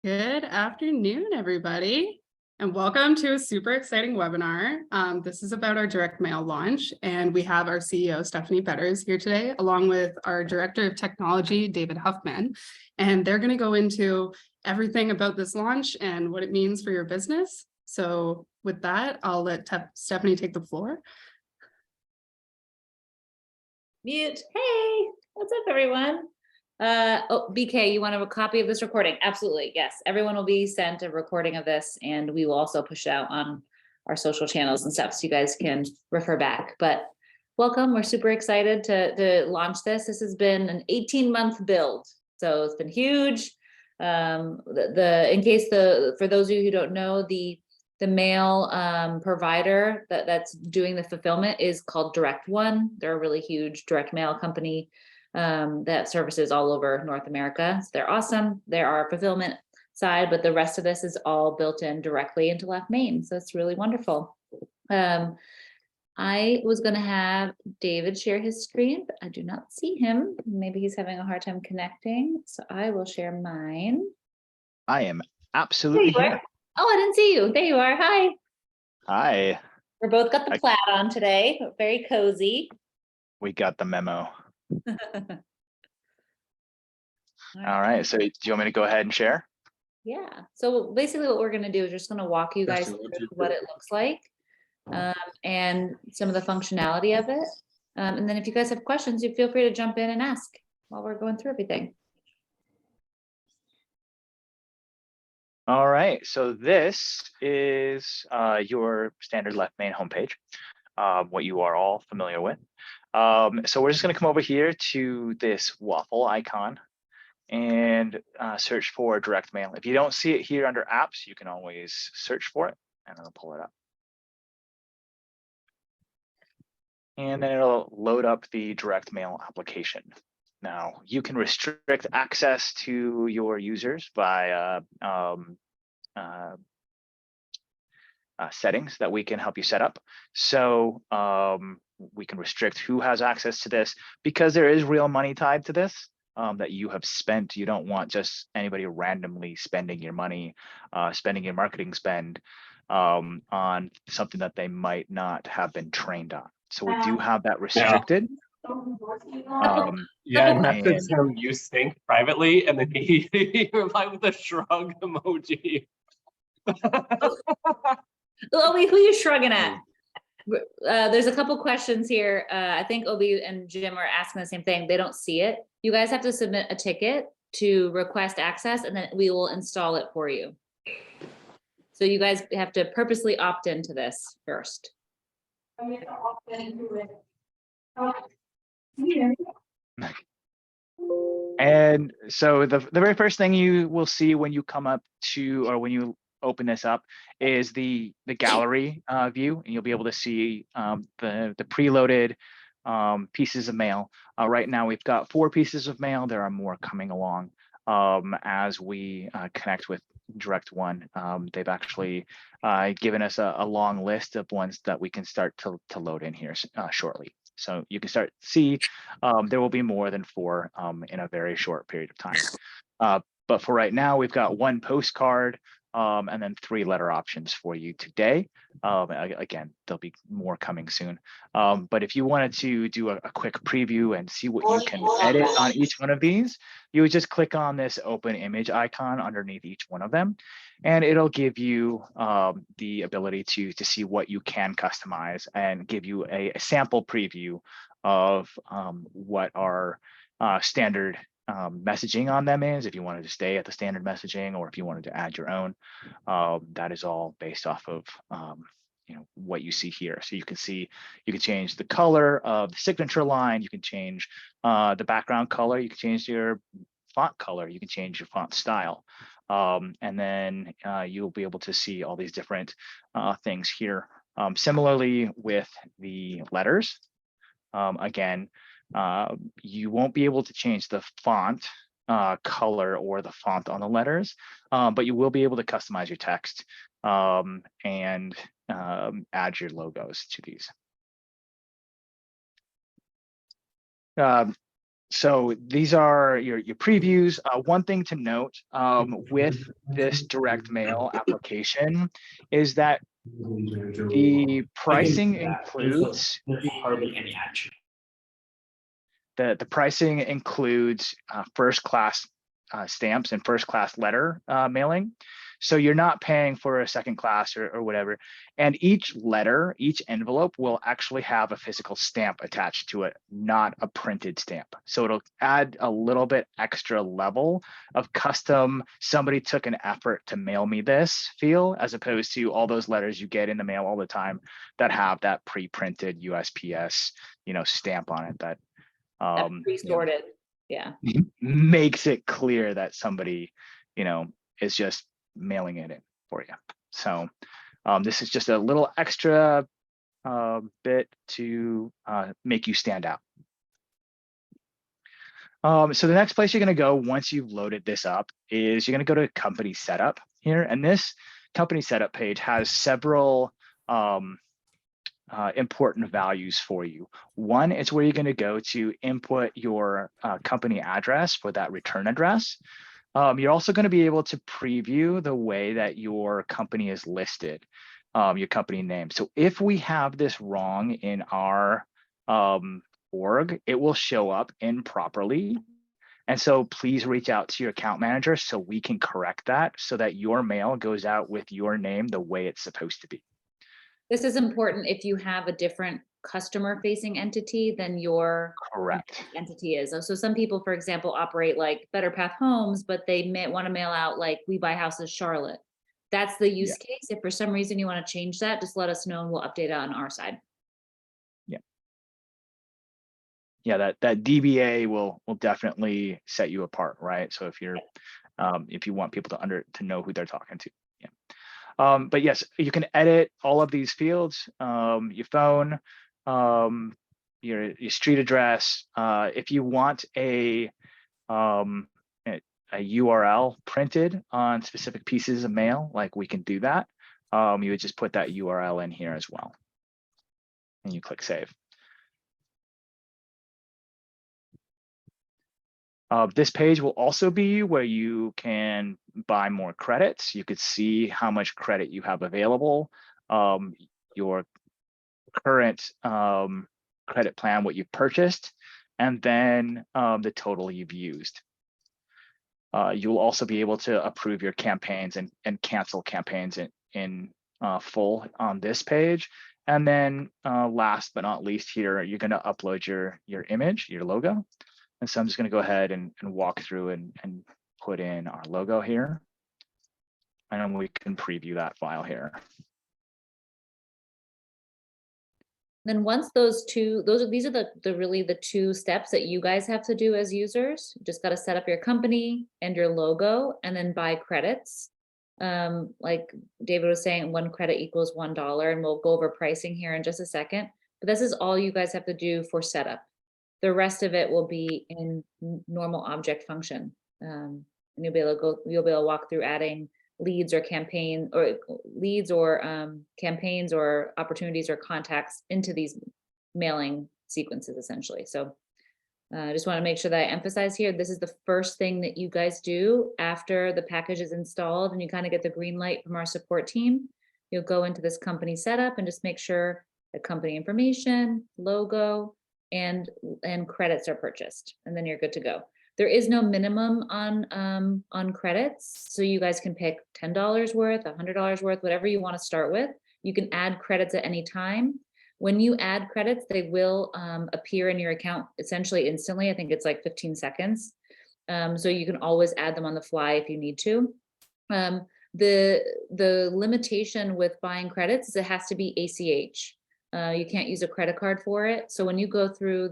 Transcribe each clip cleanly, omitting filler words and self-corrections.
Good afternoon, everybody, and welcome to a super exciting webinar. This is about our direct mail launch, and we have our CEO, Stephanie Betters, here today, along with our Director of Technology, David Huffman, and they're going to go into everything about this launch and what it means for your business. So with that, I'll let Stephanie take the floor. Mute. Hey, what's up, everyone? Oh, BK, you want a copy of this recording? Absolutely, yes. Everyone will be sent a recording of this, and we will also push it out on our social channels and stuff, so you guys can refer back. But welcome, we're super excited to launch this. This has been an 18-month build, so it's been huge. For those of you who don't know, the mail provider that's doing the fulfillment is called Direct One. They're a really huge direct mail company that services all over North America. So they're awesome. They're our fulfillment side, but the rest of this is all built in directly into Left Main. So it's really wonderful. I was going to have David share his screen, but I do not see him. Maybe he's having a hard time connecting. So I will share mine. I am absolutely here. Oh, I didn't see you. There you are. Hi. Hi. We're both got the plaid on today. Very cozy. We got the memo. All right. So do you want me to go ahead and share? Yeah. So basically what we're going to do is just going to walk you guys through what it looks like and some of the functionality of it. And then if you guys have questions, you feel free to jump in and ask while we're going through everything. All right. So this is your standard Left Main homepage, what you are all familiar with. So we're just going to come over here to this waffle icon and search for direct mail. If you don't see it here under apps, you can always search for it and it'll pull it up. And then it'll load up the direct mail application. Now you can restrict access to your users by settings that we can help you set up. So we can restrict who has access to this because there is real money tied to this that you have spent. You don't want just anybody randomly spending your money, spending your marketing spend on something that they might not have been trained on. So we do have that restricted. Yeah, I messaged him, you stink, privately, and then he replied with a shrug emoji. Obi, who are you shrugging at? There's a couple questions here. I think Obi and Jim are asking the same thing. They don't see it. You guys have to submit a ticket to request access, and then we will install it for you. So you guys have to purposely opt into this first. And so the very first thing you will see when you come up to, or when you open this up, is the gallery view, and you'll be able to see the preloaded pieces of mail. Right now we've got 4 pieces of mail. There are more coming along as we connect with Direct One. They've actually given us a long list of ones that we can start to load in here shortly. So you can start to see there will be more than 4 in a very short period of time. But for right now, we've got 1 postcard and then 3 letter options for you today. Again, there'll be more coming soon. But if you wanted to do a quick preview and see what you can edit on each one of these, you would just click on this open image icon underneath each one of them, and it'll give you the ability to see what you can customize and give you a sample preview of what our standard messaging on them is, if you wanted to stay at the standard messaging or if you wanted to add your own. That is all based off of what you see here. So you can see, you can change the color of the signature line, you can change the background color, you can change your font color, you can change your font style, and then you'll be able to see all these different things here. Similarly with the letters, again, you won't be able to change the font color or the font on the letters, but you will be able to customize your text and add your logos to these. So these are your previews. One thing to note with this direct mail application is that the pricing includes the pricing includes first class stamps and first class letter mailing. So you're not paying for a second class or whatever. And each letter, each envelope will actually have a physical stamp attached to it, not a printed stamp. So it'll add a little bit extra level of custom, somebody took an effort to mail me this feel, as opposed to all those letters you get in the mail all the time that have that pre-printed USPS, stamp on it that Pre-sorted. Yeah. makes it clear that somebody, is just mailing it in for you. So this is just a little extra bit to make you stand out. So the next place you're going to go once you've loaded this up is you're going to go to company setup here. And this company setup page has several important values for you. One is where you're going to go to input your company address for that return address. You're also going to be able to preview the way that your company is listed, your company name. So if we have this wrong in our org, it will show up improperly. And so please reach out to your account manager so we can correct that so that your mail goes out with your name the way it's supposed to be. This is important if you have a different customer facing entity than your Correct. entity is. So some people, for example, operate like Better Path Homes, but they may want to mail out like We Buy Houses Charlotte. That's the use case. If for some reason you want to change that, just let us know and we'll update it on our side. Yeah, that DBA will definitely set you apart, right? So if you're if you want people to know who they're talking to, but yes, you can edit all of these fields, your phone, your street address. If you want a URL printed on specific pieces of mail, like we can do that. You would just put that URL in here as well, and you click save. This page will also be where you can buy more credits. You could see how much credit you have available, your current credit plan, what you've purchased, and then the total you've used. You'll also be able to approve your campaigns and cancel campaigns in full on this page. And then last but not least here, you're going to upload your image, your logo. And so I'm just going to go ahead and walk through and put in our logo here. And then we can preview that file here. Then once these are the two steps that you guys have to do as users. You just got to set up your company and your logo and then buy credits. Like David was saying, 1 credit equals $1, and we'll go over pricing here in just a second. But this is all you guys have to do for setup. The rest of it will be in normal object function. And you'll be able to walk through adding leads or campaigns or opportunities or contacts into these mailing sequences essentially. So I just want to make sure that I emphasize here, this is the first thing that you guys do after the package is installed and you kind of get the green light from our support team. You'll go into this company setup and just make sure the company information, logo, and credits are purchased, and then you're good to go. There is no minimum on credits, so you guys can pick $10 worth, $100 worth, whatever you want to start with. You can add credits at any time. When you add credits, they will appear in your account essentially instantly. I think it's like 15 seconds. So you can always add them on the fly if you need to. The limitation with buying credits is it has to be ACH. You can't use a credit card for it. So when you go through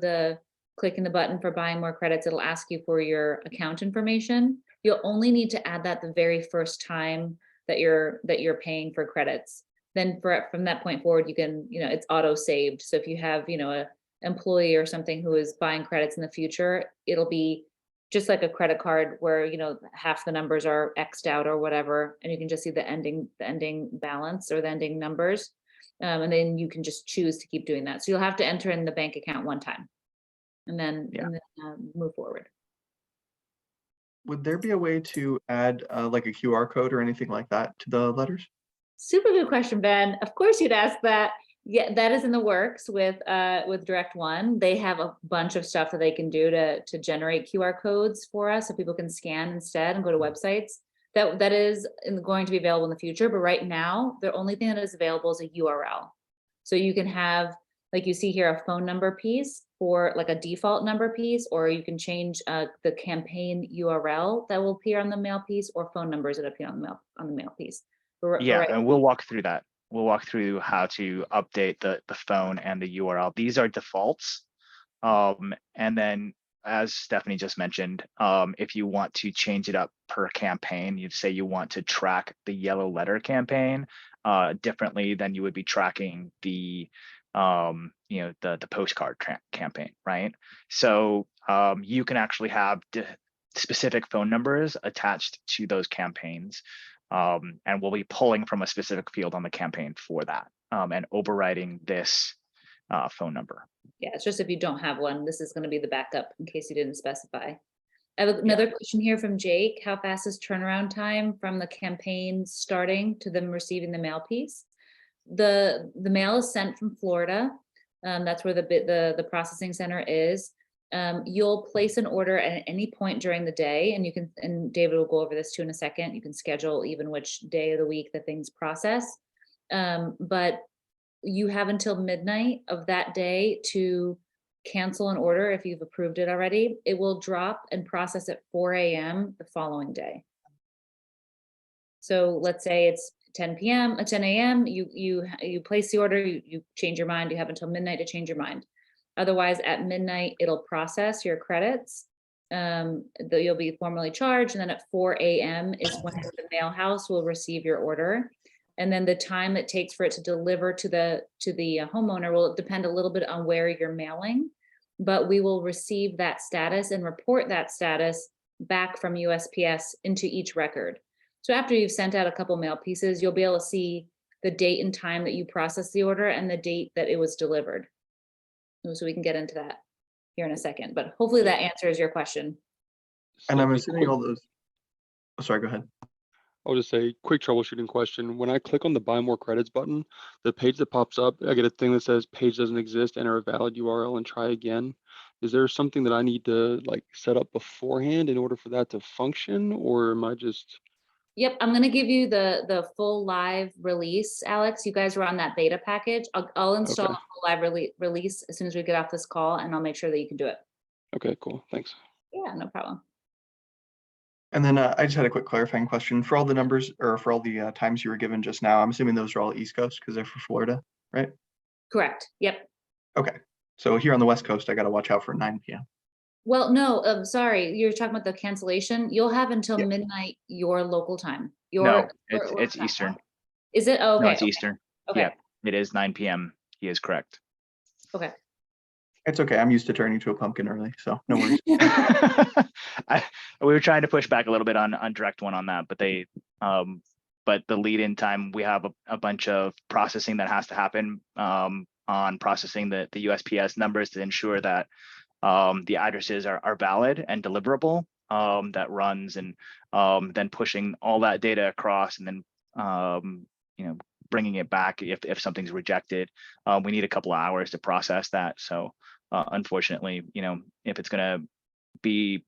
clicking the button for buying more credits, it'll ask you for your account information. You'll only need to add that the very first time that you're paying for credits. Then from that point forward, you can, it's auto saved. So if you have, an employee or something who is buying credits in the future, it'll be just like a credit card where, half the numbers are X'd out or whatever, and you can just see the ending balance or the ending numbers. And then you can just choose to keep doing that. So you'll have to enter in the bank account one time. and then, Yeah. move forward. Would there be a way to add like a QR code or anything like that to the letters? Super good question, Ben. Of course you'd ask that. Yeah, that is in the works with Direct One. They have a bunch of stuff that they can do to generate QR codes for us so people can scan instead and go to websites. That is going to be available in the future, but right now the only thing that is available is a URL. So you can have, like you see here, a phone number piece for like a default number piece, or you can change the campaign URL that will appear on the mail piece, or phone numbers that appear on the mail piece. Yeah, right. and we'll walk through that. We'll walk through how to update the phone and the URL. These are defaults. And then, as Stephanie just mentioned, if you want to change it up per campaign, you'd say you want to track the yellow letter campaign differently than you would be tracking the the postcard campaign, right? So you can actually have specific phone numbers attached to those campaigns. And we'll be pulling from a specific field on the campaign for that and overriding this phone number. Yeah, it's just if you don't have one, this is going to be the backup in case you didn't specify. I have another question here from Jake. How fast is turnaround time from the campaign starting to them receiving the mail piece? The mail is sent from Florida. That's where the processing center is. You'll place an order at any point during the day, and you can, and David will go over this too in a second. You can schedule even which day of the week that things process. But you have until midnight of that day to cancel an order if you've approved it already. It will drop and process at 4 a.m. the following day. So let's say it's 10 a.m. You place the order, you change your mind, you have until midnight to change your mind. Otherwise, at midnight, it'll process your credits. You'll be formally charged, and then at 4 a.m. is when the mail house will receive your order. And then the time it takes for it to deliver to the homeowner will depend a little bit on where you're mailing, but we will receive that status and report that status back from USPS into each record. So after you've sent out a couple mail pieces, you'll be able to see the date and time that you processed the order and the date that it was delivered. So we can get into that here in a second, but hopefully that answers your question. And I'm assuming all those. Oh, sorry, go ahead. I'll just say, quick troubleshooting question. When I click on the buy more credits button, the page that pops up, I get a thing that says page doesn't exist, enter a valid URL and try again. Is there something that I need to like set up beforehand in order for that to function, or am I just? Yep, I'm gonna give you the full live release, Alex. You guys were on that beta package. I'll install a full live release as soon as we get off this call, and I'll make sure that you can do it. Okay, cool, thanks. Yeah, no problem. And then I just had a quick clarifying question for all the numbers, or for all the times you were given just now. I'm assuming those are all East Coast because they're for Florida, right? Correct. Yep. Okay. So here on the West Coast, I got to watch out for 9 p.m. Well, no, sorry. You're talking about the cancellation. You'll have until midnight your local time. No, it's Eastern. Is it? Oh, okay. No, it's Eastern. Okay. Yeah, it is 9 p.m. He is correct. Okay. It's okay. I'm used to turning to a pumpkin early, so no worries. We were trying to push back a little bit on Direct One on that, but but the lead-in time, we have a bunch of processing that has to happen on processing the USPS numbers to ensure that the addresses are valid and deliverable. That runs, and then pushing all that data across, and then bringing it back if something's rejected. We need a couple of hours to process that. So unfortunately, if it's going to be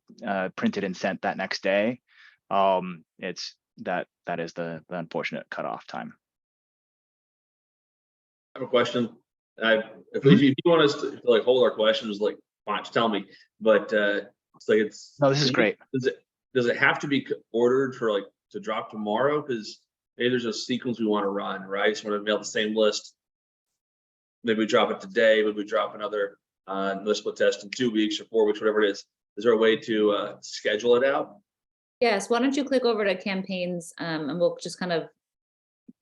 printed and sent that next day, it's that is the unfortunate cutoff time. I have a question. If you want us to like hold our questions, like fine, just tell me. But it's like No, this is great. Does it have to be ordered for like to drop tomorrow? Because maybe there's a sequence we want to run, right? So we're gonna mail the same list. Maybe we drop it today. Maybe we drop another split test in 2 weeks or 4 weeks, whatever it is. Is there a way to schedule it out? Yes. Why don't you click over to campaigns, and we'll just kind of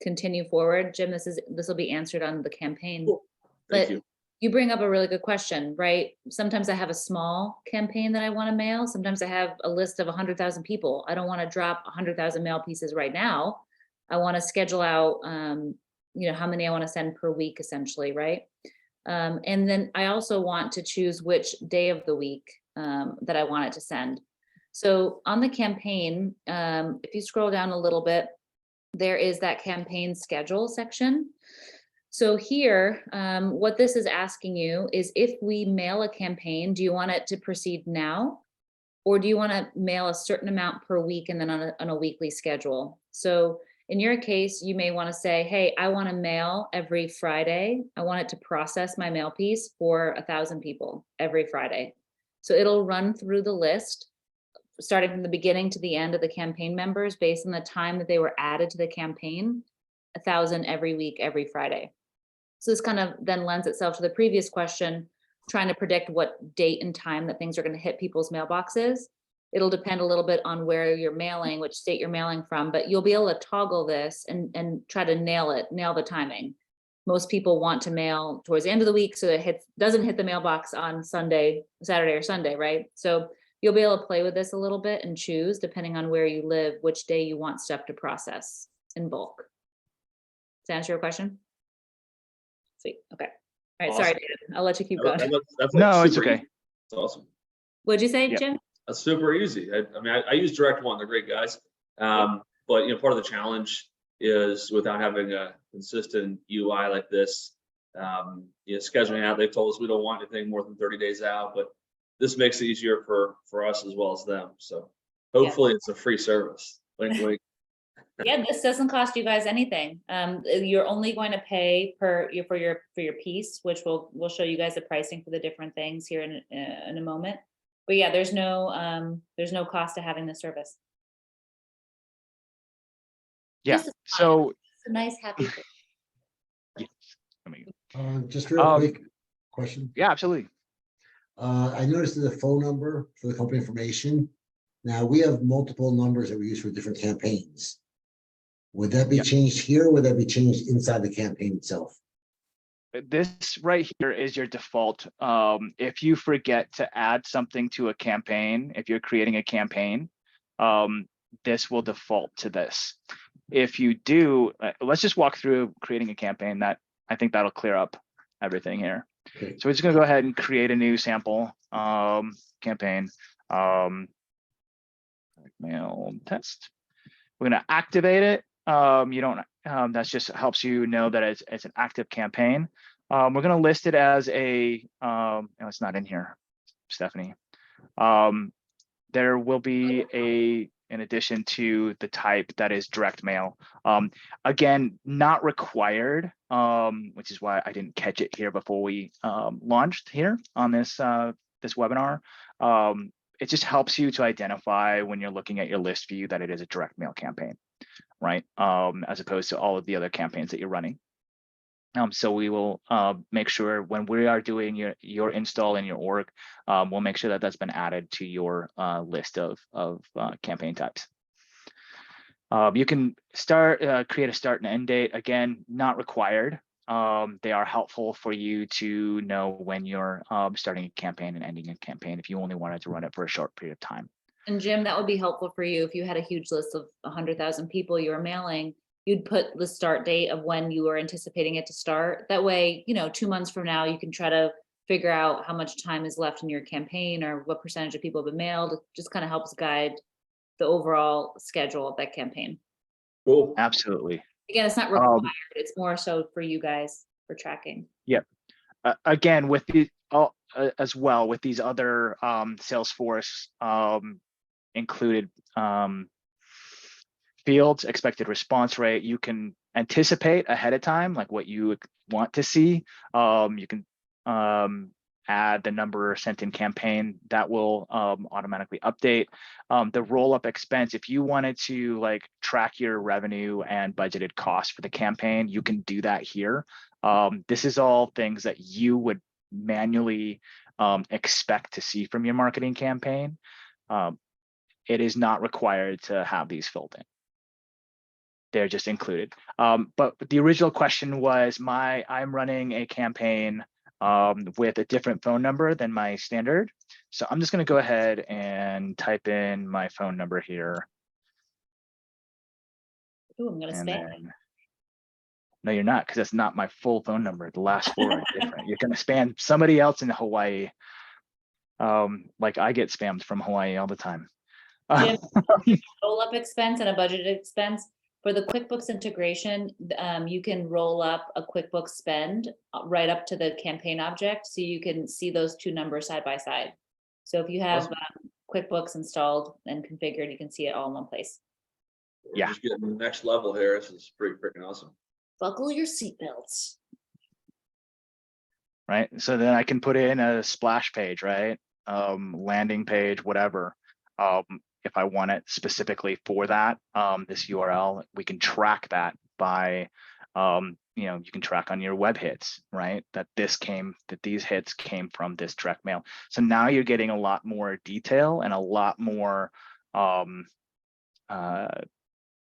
continue forward. Jim, this will be answered on the campaign. Cool. Thank But you. you bring up a really good question, right? Sometimes I have a small campaign that I want to mail. Sometimes I have a list of 100,000 people. I don't want to drop 100,000 mail pieces right now. I want to schedule out, how many I want to send per week, essentially, right? And then I also want to choose which day of the week that I want it to send. So on the campaign, if you scroll down a little bit, there is that campaign schedule section. So here, what this is asking you is, if we mail a campaign, do you want it to proceed now? Or do you want to mail a certain amount per week and then on a weekly schedule? So in your case, you may want to say, hey, I want to mail every Friday. I want it to process my mail piece for 1,000 people every Friday. So it'll run through the list, starting from the beginning to the end of the campaign members based on the time that they were added to the campaign, 1,000 every week, every Friday. So this kind of then lends itself to the previous question, trying to predict what date and time that things are going to hit people's mailboxes. It'll depend a little bit on where you're mailing, which state you're mailing from, but you'll be able to toggle this and try to nail the timing. Most people want to mail towards the end of the week so that it doesn't hit the mailbox on Saturday or Sunday, right? So you'll be able to play with this a little bit and choose, depending on where you live, which day you want stuff to process in bulk. Does that answer your question? Sweet. Okay. All right. Sorry, Awesome. David. I'll let you keep going. That's No, it's super okay. easy. It's awesome. What'd you say, Yeah. Jim? That's super easy. I mean, I use Direct One. They're great guys. But part of the challenge is, without having a consistent UI like this, scheduling out. They've told us we don't want anything more than 30 days out, but this makes it easier for us as well as them. So hopefully it's a free service. Wink, wink. Yeah, this doesn't cost you guys anything. You're only going to pay for your piece, which we'll show you guys the pricing for the different things here in a moment. But yeah, there's no cost to having the service. Yeah. Just So It's a nice, happy thing. yes, I mean, Just real quick question. yeah, absolutely. I noticed there's a phone number for the company information. Now, we have multiple numbers that we use for different campaigns. Would that be Yeah. changed here, or would that be changed inside the campaign itself? This right here is your default. If you forget to add something to a campaign, if you're creating a campaign, this will default to this. If you do, let's just walk through creating a campaign. That I think that'll clear up everything here. Okay. So we're just gonna go ahead and create a new sample campaign. Mail test. We're gonna activate it. You don't. That just helps you know that it's an active campaign. We're gonna list it as a. No, it's not in here, Stephanie. There will be in addition to the type that is direct mail. Again, not required, which is why I didn't catch it here before we launched here on this webinar. It just helps you to identify when you're looking at your list view that it is a direct mail campaign, right? As opposed to all of the other campaigns that you're running. So we will make sure when we are doing your install in your org, we'll make sure that that's been added to your list of campaign types. You can create a start and end date. Again, not required. They are helpful for you to know when you're starting a campaign and ending a campaign if you only wanted to run it for a short period of time. And Jim, that would be helpful for you if you had a huge list of 100,000 people you were mailing. You'd put the start date of when you were anticipating it to start. That way, 2 months from now, you can try to figure out how much time is left in your campaign or what percentage of people have been mailed. It just kind of helps guide the overall schedule of that campaign. Cool. Absolutely. Again, it's not required. It's more so for you guys for tracking. Yep. Again, with the as well with these other Salesforce included fields, expected response rate, you can anticipate ahead of time, like what you want to see. You can add the number sent in campaign that will automatically update. The roll-up expense, if you wanted to track your revenue and budgeted costs for the campaign, you can do that here. This is all things that you would manually expect to see from your marketing campaign. It is not required to have these filled in. They're just included. But the original question was, I'm running a campaign with a different phone number than my standard. So I'm just going to go ahead and type in my phone number here. Ooh, I'm going to spam. No, you're not, because that's not my full phone number. The last four are different. You're gonna spam somebody else in Hawaii. Like I get spammed from Hawaii all the time. Jim, roll up expense and a budgeted expense. For the QuickBooks integration, you can roll up a QuickBooks spend right up to the campaign object, so you can see those two numbers side by side. So if you have QuickBooks installed and configured, you can see it all in one place. We're Yeah. just getting the next level here. This is pretty freaking awesome. Buckle your seatbelts. Right, so then I can put in a splash page, right? Landing page, whatever. If I want it specifically for that, this URL, we can track that by, you know, you can track on your web hits, right? That these hits came from this direct mail. So now you're getting a lot more detail and a lot more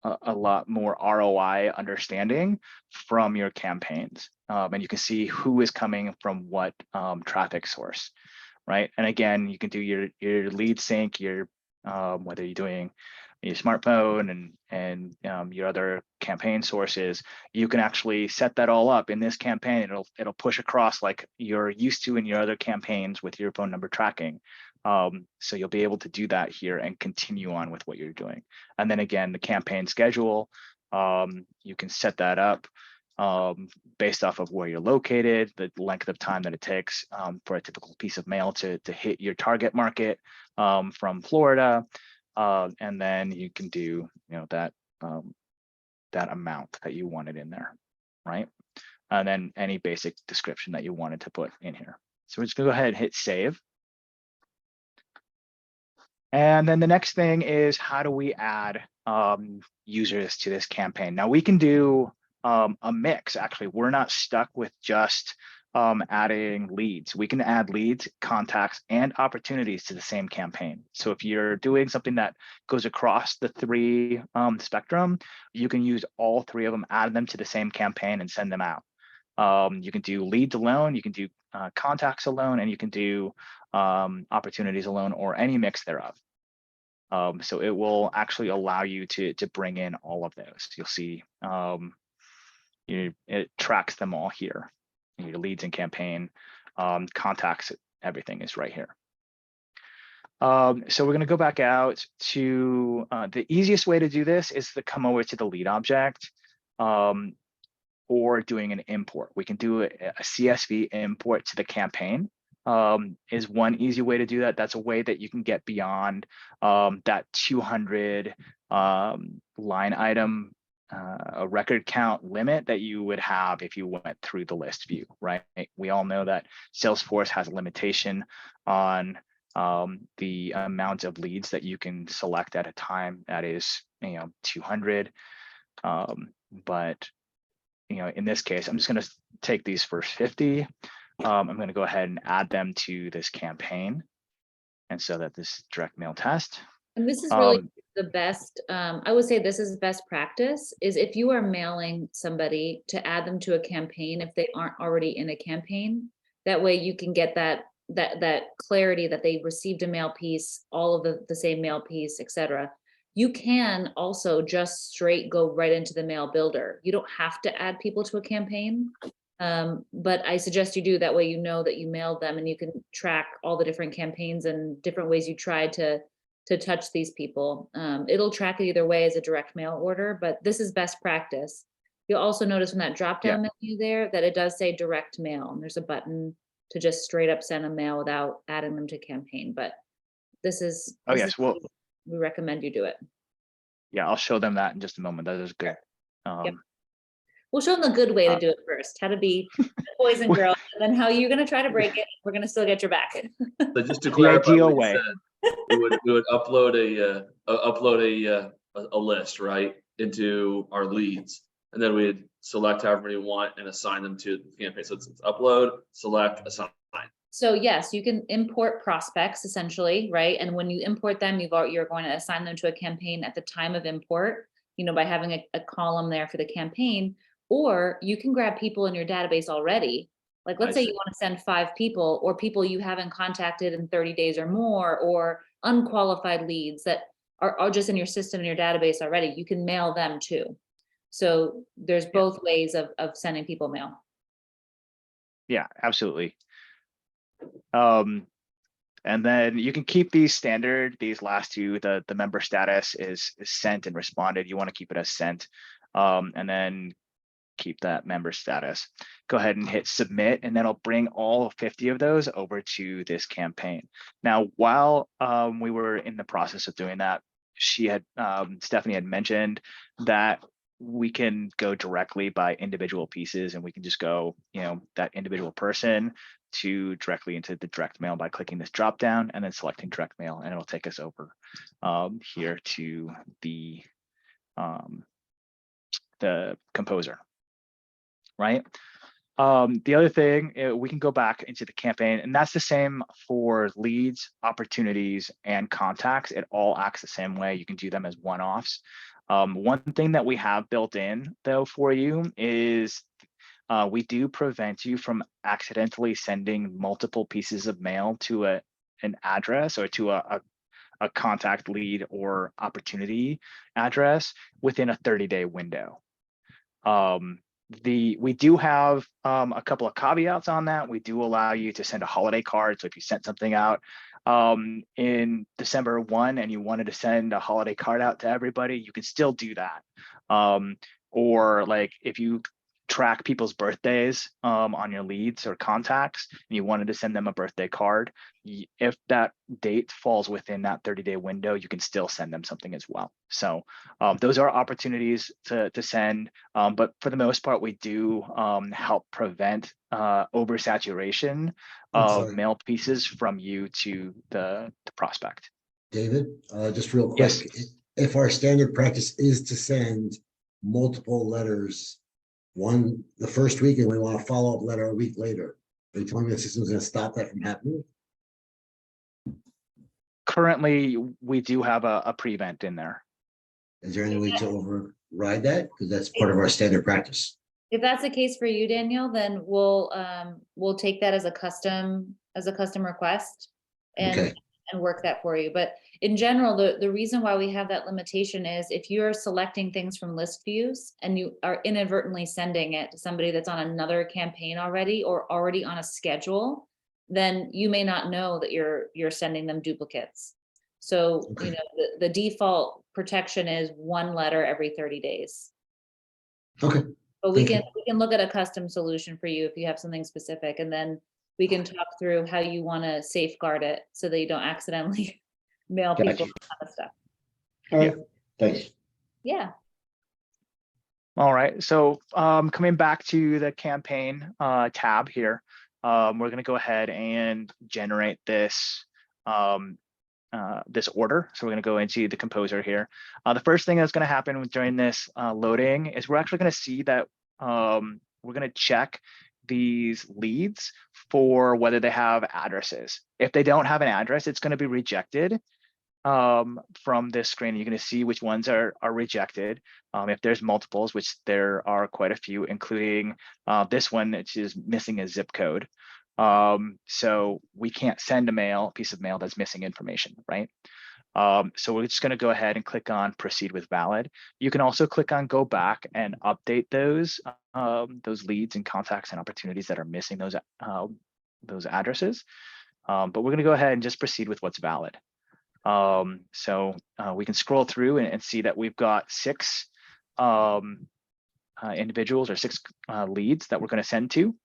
ROI understanding from your campaigns. And you can see who is coming from what traffic source, right? And again, you can do your lead sync, your whether you're doing your smartphone and your other campaign sources, you can actually set that all up in this campaign. It'll push across like you're used to in your other campaigns with your phone number tracking. So you'll be able to do that here and continue on with what you're doing. And then again, the campaign schedule, you can set that up based off of where you're located, the length of time that it takes for a typical piece of mail to hit your target market from Florida. And then you can do, you know, that amount that you wanted in there, right? And then any basic description that you wanted to put in here. So we're just gonna go ahead and hit save. And then the next thing is, how do we add users to this campaign? Now we can do a mix. Actually, we're not stuck with just adding leads. We can add leads, contacts, and opportunities to the same campaign. So if you're doing something that goes across the three spectrum, you can use all three of them, add them to the same campaign and send them out. You can do leads alone, you can do contacts alone, and you can do opportunities alone, or any mix thereof. So it will actually allow you to bring in all of those. You'll see it tracks them all here. Your leads and campaign, contacts, everything is right here. So we're going to go back out to the easiest way to do this is to come over to the lead object or doing an import. We can do a CSV import to the campaign. Is one easy way to do that. That's a way that you can get beyond that 200 line item a record count limit that you would have if you went through the list view, right? We all know that Salesforce has a limitation on the amount of leads that you can select at a time. That is, 200. But in this case, I'm just going to take these first 50. I'm going to go ahead and add them to this campaign, and so that this direct mail test. And this is really the best, I would say this is best practice, is if you are mailing somebody to add them to a campaign, if they aren't already in a campaign, that way you can get that clarity that they received a mail piece, all of the same mail piece, etc. You can also just straight go right into the mail builder. You don't have to add people to a campaign, but I suggest you do. That way you know that you mailed them, and you can track all the different campaigns and different ways you tried to touch these people. It'll track it either way as a direct mail order, but this is best practice. You'll also notice in that drop-down menu there that it does say direct mail, and there's a button to just straight up send a mail without adding them to campaign. But this is, we recommend you do it. Yeah, I'll show them that in just a moment. That is good. Yep. We'll show them the good way to do it first, how to be a boys and girls, and then how you're going to try to break it. We're going to still get your back. So just to clarify, ideal way. we would upload a list, right, into our leads, and then we'd select however many we want and assign them to the campaign. So it's upload, select, assign. So yes, you can import prospects essentially, right? And when you import them, you're going to assign them to a campaign at the time of import, by having a column there for the campaign. Or you can grab people in your database already. Like, let's say you want to send 5 people, or people you haven't contacted in 30 days or more, or unqualified leads that are just in your system, in your database already. You can mail them too. So there's both ways of sending people mail. Yeah, absolutely. And then you can keep these standard, these last two, the member status is sent and responded. You want to keep it as sent. And then keep that member status. Go ahead and hit submit, and then I'll bring all 50 of those over to this campaign. Now, while we were in the process of doing that, Stephanie had mentioned that we can go directly by individual pieces, and we can just go, that individual person to directly into the direct mail by clicking this drop down and then selecting direct mail, and it'll take us over here to the composer, right? The other thing, we can go back into the campaign, and that's the same for leads, opportunities, and contacts. It all acts the same way. You can do them as one-offs. One thing that we have built in, though, for you is we do prevent you from accidentally sending multiple pieces of mail to an address or to a contact, lead, or opportunity address within a 30-day window. We do have a couple of caveats on that. We do allow you to send a holiday card. So if you sent something out in December 1 and you wanted to send a holiday card out to everybody, you can still do that. Or like if you track people's birthdays on your leads or contacts and you wanted to send them a birthday card, if that date falls within that 30-day window, you can still send them something as well. So those are opportunities to send, but for the most part, we do help prevent oversaturation of mail pieces from you to the prospect. David, just real quick, Yes. if our standard practice is to send multiple letters the first week, and we want a follow-up letter a week later, are you telling me the system's going to stop that from happening? Currently, we do have a prevent in there. Is there any way to override that? Because that's part of our standard practice. If that's the case for you, Daniel, then we'll take that as a custom request and work that for you. But in general, the reason why we have that limitation is if you're selecting things from list views and you are inadvertently sending it to somebody that's on another campaign already or already on a schedule, then you may not know that you're sending them duplicates. So, the default protection is one letter every 30 days. Okay. But we can look at a custom solution for you if you have something specific, and then we can talk through how you want to safeguard it so that you don't accidentally mail people a ton of stuff. All right. Thanks. Yeah. All right. So coming back to the campaign tab here, we're going to go ahead and generate this this order. So we're going to go into the composer here. The first thing that's going to happen during this loading is we're actually going to see that we're going to check these leads for whether they have addresses. If they don't have an address, it's going to be rejected from this screen. You're going to see which ones are rejected. If there's multiples, which there are quite a few, including this one, which is missing a zip code. So we can't send a piece of mail that's missing information, right? So we're just going to go ahead and click on proceed with valid. You can also click on go back and update those leads and contacts and opportunities that are missing those addresses. But we're going to go ahead and just proceed with what's valid. So we can scroll through and see that we've got 6 individuals or 6 leads that we're going to send to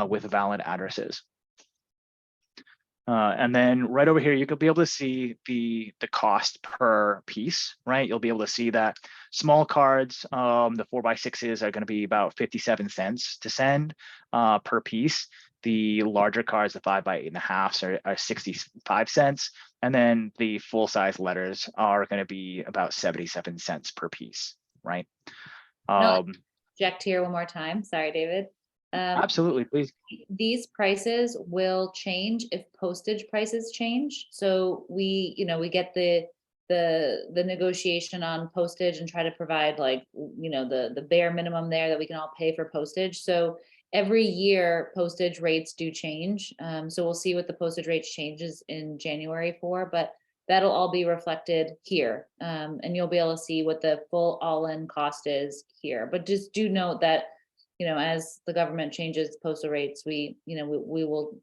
with valid addresses. And then right over here, you could be able to see the cost per piece, right? You'll be able to see that small cards, the 4x6s are going to be about 57 cents to send per piece. The larger cards, the 5x8.5s are 65 cents. And then the full size letters are going to be about 77 cents per piece, right? Object here one more time. Sorry, David. Absolutely, please. These prices will change if postage prices change. So we get the negotiation on postage and try to provide the bare minimum there that we can all pay for postage. So every year postage rates do change. So we'll see what the postage rates changes in January for, but that'll all be reflected here. And you'll be able to see what the full all-in cost is here. But just do note that, you know, as the government changes postal rates, we will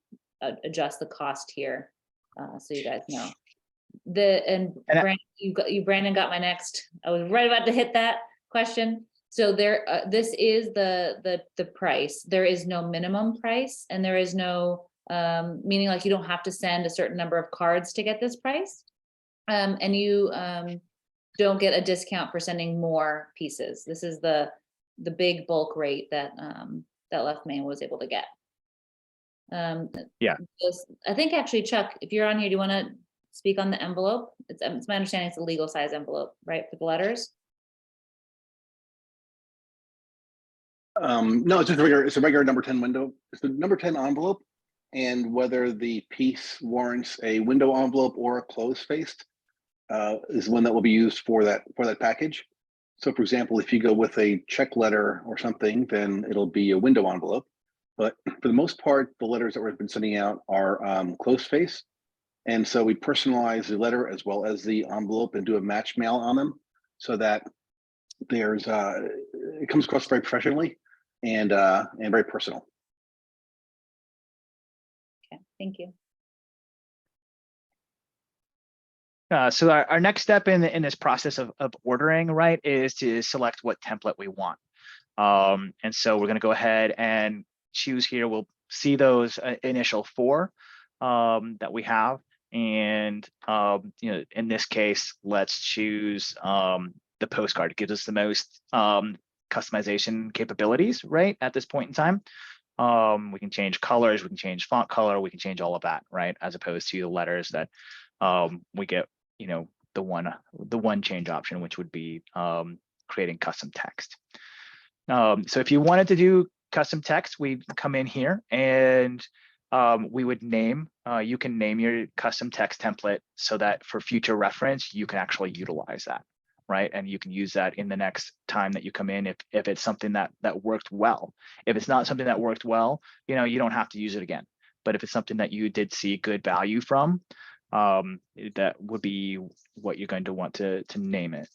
adjust the cost here. So you guys know. Brandon got my next, I was right about to hit that question. So there, this is the price. There is no minimum price, and there is no, meaning like you don't have to send a certain number of cards to get this price. And you don't get a discount for sending more pieces. This is the big bulk rate that that Left Main was able to get. Yeah. I think actually, Chuck, if you're on here, do you want to speak on the envelope? It's my understanding it's a legal size envelope, right, for the letters? No, it's just it's a regular number 10 window. It's the number 10 envelope, and whether the piece warrants a window envelope or a closed-faced is one that will be used for that package. So for example, if you go with a check letter or something, then it'll be a window envelope. But for the most part, the letters that we've been sending out are closed-faced. And so we personalize the letter as well as the envelope and do a match mail on them so that there's it comes across very professionally and very personal. Okay, thank you. So our next step in this process of ordering, right, is to select what template we want. And so we're going to go ahead and choose here. We'll see those initial 4 that we have. And you know, in this case, let's choose the postcard. It gives us the most customization capabilities, right, at this point in time. We can change colors, we can change font color, we can change all of that, right, as opposed to the letters that we get, you know, the one change option, which would be creating custom text. So if you wanted to do custom text, we come in here and we would name, you can name your custom text template so that for future reference, you can actually utilize that, right? And you can use that in the next time that you come in if it's something that worked well. If it's not something that worked well, you know, you don't have to use it again. But if it's something that you did see good value from, that would be what you're going to want to name it.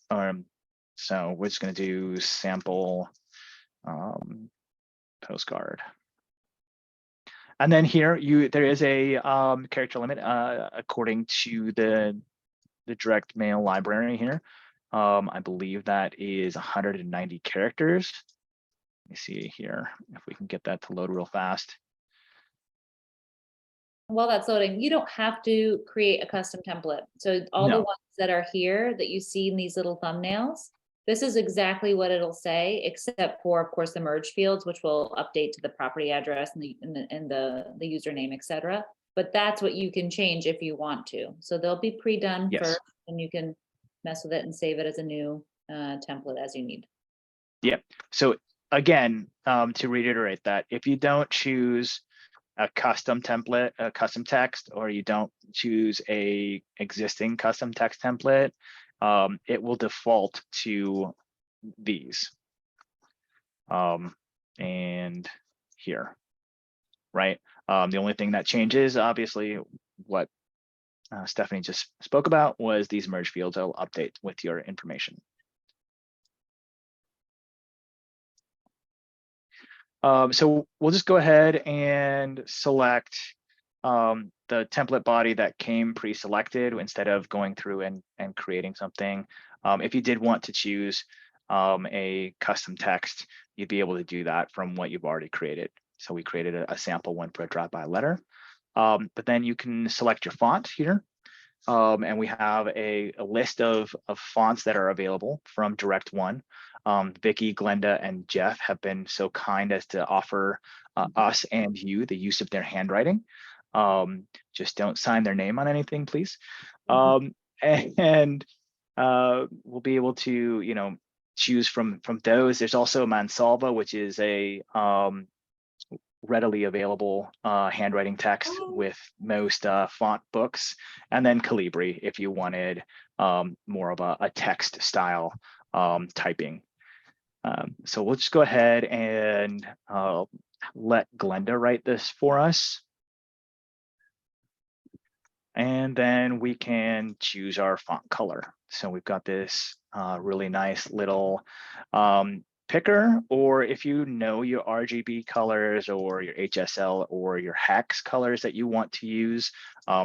So we're just going to do sample postcard. And then here there is a character limit according to the direct mail library here. I believe that is 190 characters. Let me see here if we can get that to load real fast. While that's loading, you don't have to create a custom template. So all the ones that are here that you see in these little thumbnails, this is exactly what it'll say, except for, of course, the merge fields, which will update to the property address and the username, etc. But that's what you can change if you want to. So they'll be pre-done first, and you can mess with it and save it as a new template as you need. Yeah. So again, to reiterate that, if you don't choose a custom template, a custom text, or you don't choose a existing custom text template, it will default to these. And here, right? The only thing that changes, obviously, what Stephanie just spoke about was these merge fields will update with your information. So we'll just go ahead and select the template body that came pre-selected instead of going through and creating something. If you did want to choose a custom text, you'd be able to do that from what you've already created. So we created a sample one for a drive-by letter. But then you can select your font here. And we have a list of fonts that are available from Direct One. Vicky, Glenda, and Jeff have been so kind as to offer us and you the use of their handwriting. Just don't sign their name on anything, please. And we'll be able to, you know, choose from those. There's also Mansalva, which is a readily available handwriting text with most font books, and then Calibri if you wanted more of a text style typing. So we'll just go ahead and let Glenda write this for us. And then we can choose our font color. So we've got this really nice little picker, or if you know your RGB colors or your HSL or your hex colors that you want to use,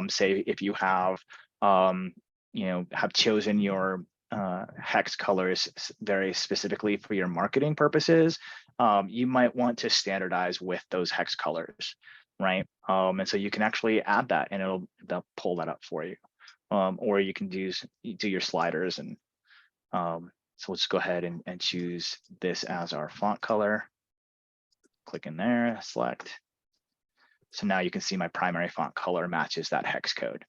say if you have, have chosen your hex colors very specifically for your marketing purposes, you might want to standardize with those hex colors, right? And so you can actually add that and they'll pull that up for you. Or you can do your sliders. And so let's go ahead and choose this as our font color. Click in there, select. So now you can see my primary font color matches that hex code.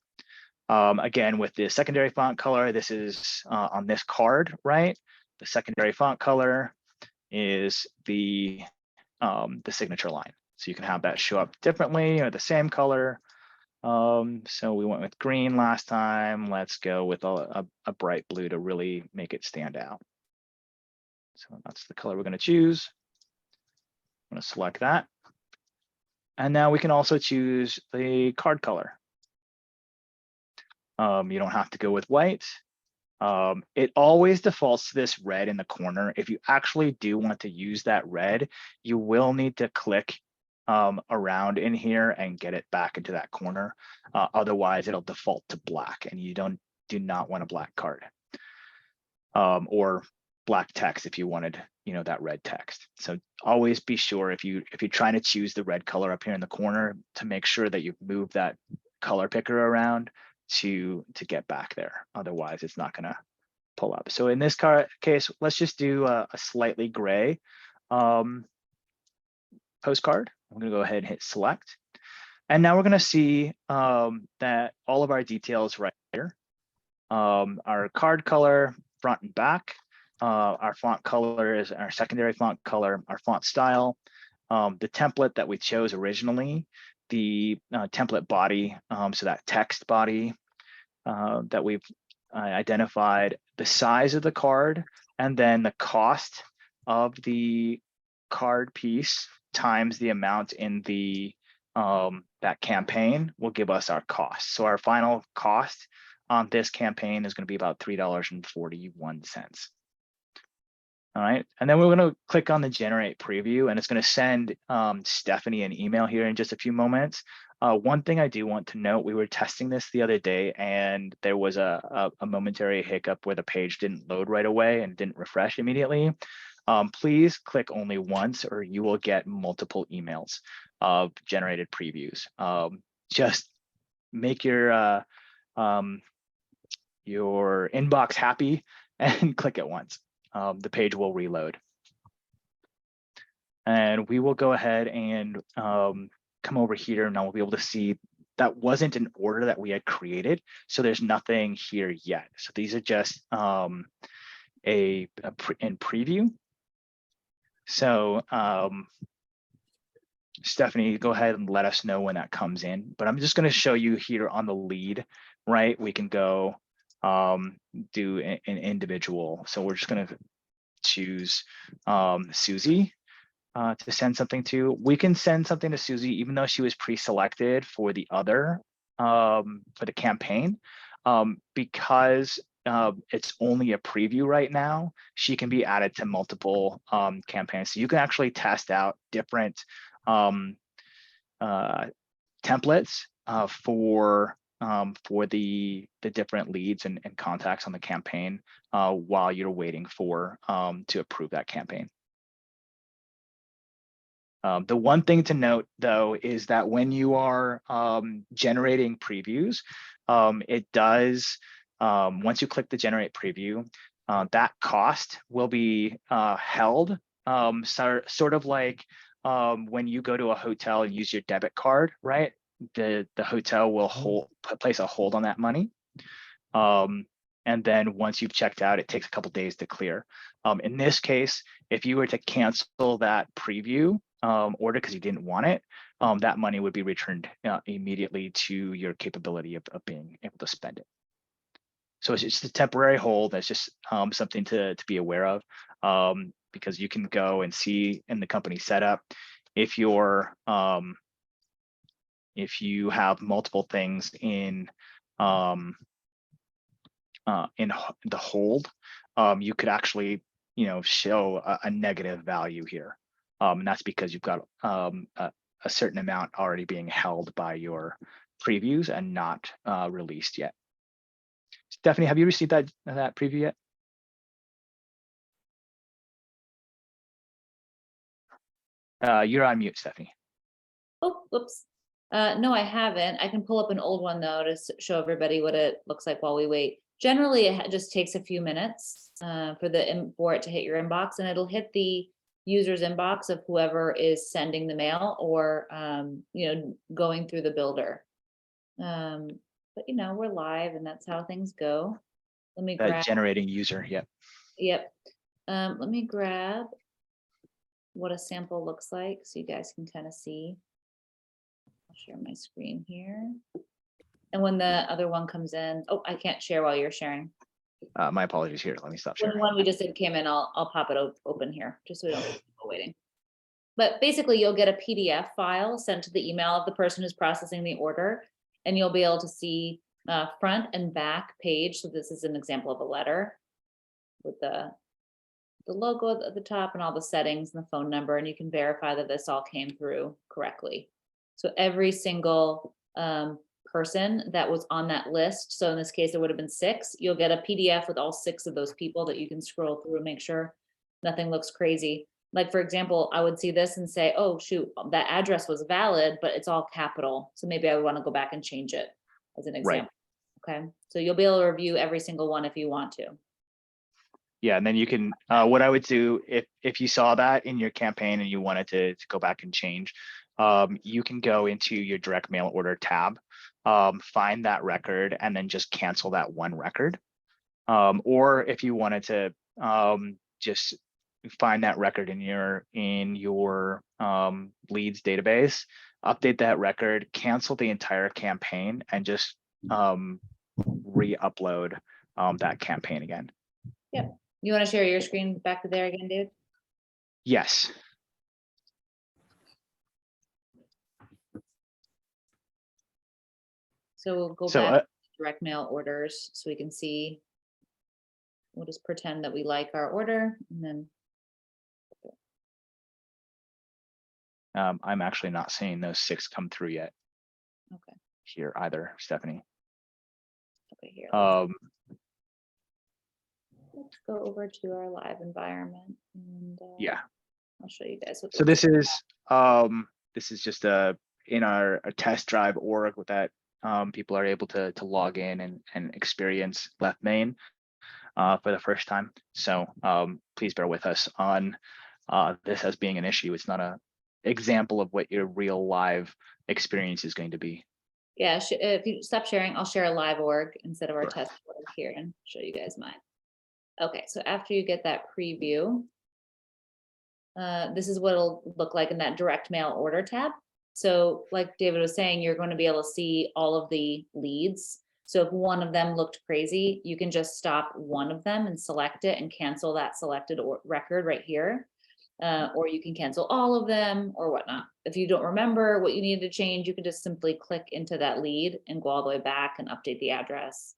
Again, with the secondary font color, this is on this card, right? The secondary font color is the signature line. So you can have that show up differently or the same color. So we went with green last time. Let's go with a bright blue to really make it stand out. So that's the color we're going to choose. I'm going to select that. And now we can also choose the card color. You don't have to go with white. It always defaults to this red in the corner. If you actually do want to use that red, you will need to click around in here and get it back into that corner. Otherwise, it'll default to black, and you do not want a black card or black text if you wanted, that red text. So always be sure if you're trying to choose the red color up here in the corner to make sure that you've moved that color picker around to get back there. Otherwise, it's not going to pull up. So in this case, let's just do a slightly gray postcard. I'm going to go ahead and hit select. And now we're going to see that all of our details right here. Our card color, front and back. Our font color is our secondary font color, our font style, the template that we chose originally, the template body, so that text body that we've identified, the size of the card, and then the cost of the card piece times the amount in the that campaign will give us our cost. So our final cost on this campaign is going to be about $3.41. All right, and then we're going to click on the generate preview, and it's going to send Stephanie an email here in just a few moments. One thing I do want to note, we were testing this the other day, and there was a momentary hiccup where the page didn't load right away and didn't refresh immediately. Please click only once, or you will get multiple emails of generated previews. Just make your inbox happy and click it once. The page will reload. And we will go ahead and come over here, and we'll be able to see that wasn't an order that we had created. So there's nothing here yet. So these are just in preview. So Stephanie, go ahead and let us know when that comes in. But I'm just going to show you here on the lead, right? We can go do an individual. So we're just going to choose Susie to send something to. We can send something to Susie even though she was pre-selected for the other for the campaign, because it's only a preview right now. She can be added to multiple campaigns, so you can actually test out different templates for the different leads and contacts on the campaign while you're waiting for to approve that campaign. The one thing to note, though, is that when you are generating previews, it does, once you click the generate preview, that cost will be held, sort of like when you go to a hotel and use your debit card, right? The hotel will place a hold on that money. And then once you've checked out, it takes a couple days to clear. In this case, if you were to cancel that preview order because you didn't want it, that money would be returned immediately to your capability of being able to spend it. So it's just a temporary hold. That's just something to be aware of, because you can go and see in the company setup if your if you have multiple things in the hold, you could actually, show a negative value here. And that's because you've got a certain amount already being held by your previews and not released yet. Stephanie, have you received that preview yet? You're on mute, Stephanie. Oh, whoops. No, I haven't. I can pull up an old one though to show everybody what it looks like while we wait. Generally, it just takes a few minutes for it to hit your inbox, and it'll hit the user's inbox of whoever is sending the mail or going through the builder. But we're live, and that's how things go. Let me grab Generating user. Yep. Yep. Let me grab what a sample looks like so you guys can kind of see. I'll share my screen here. And when the other one comes in, oh, I can't share while you're sharing. My apologies here. Let me stop When sharing. the one we just did came in, I'll pop it open here just so we don't keep people waiting. But basically, you'll get a PDF file sent to the email of the person who's processing the order, and you'll be able to see front and back page. So this is an example of a letter with the logo at the top and all the settings and the phone number, and you can verify that this all came through correctly. So every single person that was on that list, so in this case, there would have been 6, you'll get a PDF with all 6 of those people that you can scroll through and make sure nothing looks crazy. Like, for example, I would see this and say, oh, shoot, that address was valid, but it's all capital. So maybe I would want to go back and change it as an example. Right. Okay. So you'll be able to review every single one if you want to. Yeah, and then you can, what I would do if you saw that in your campaign and you wanted to go back and change, you can go into your direct mail order tab, find that record, and then just cancel that one record. Or if you wanted to just find that record in your leads database, update that record, cancel the entire campaign, and just re-upload that campaign again. Yep. You want to share your screen back to there again, David? Yes. So we'll go back to direct mail orders so we can see. We'll just pretend that we like our order, and then. I'm actually not seeing those 6 come through yet. Okay. Here either, Stephanie. Okay, here. Let's go over to our live environment, and yeah, I'll show you guys what. So this is just a test drive org that people are able to log in and experience left main for the first time. So please bear with us on this as being an issue. It's not a example of what your real live experience is going to be. Yeah, if you stop sharing, I'll share a live org instead of our test org here and show you guys mine. Okay, so after you get that preview, this is what it'll look like in that direct mail order tab. So like David was saying, you're going to be able to see all of the leads. So if one of them looked crazy, you can just stop one of them and select it and cancel that selected record right here. Or you can cancel all of them or whatnot. If you don't remember what you needed to change, you can just simply click into that lead and go all the way back and update the address.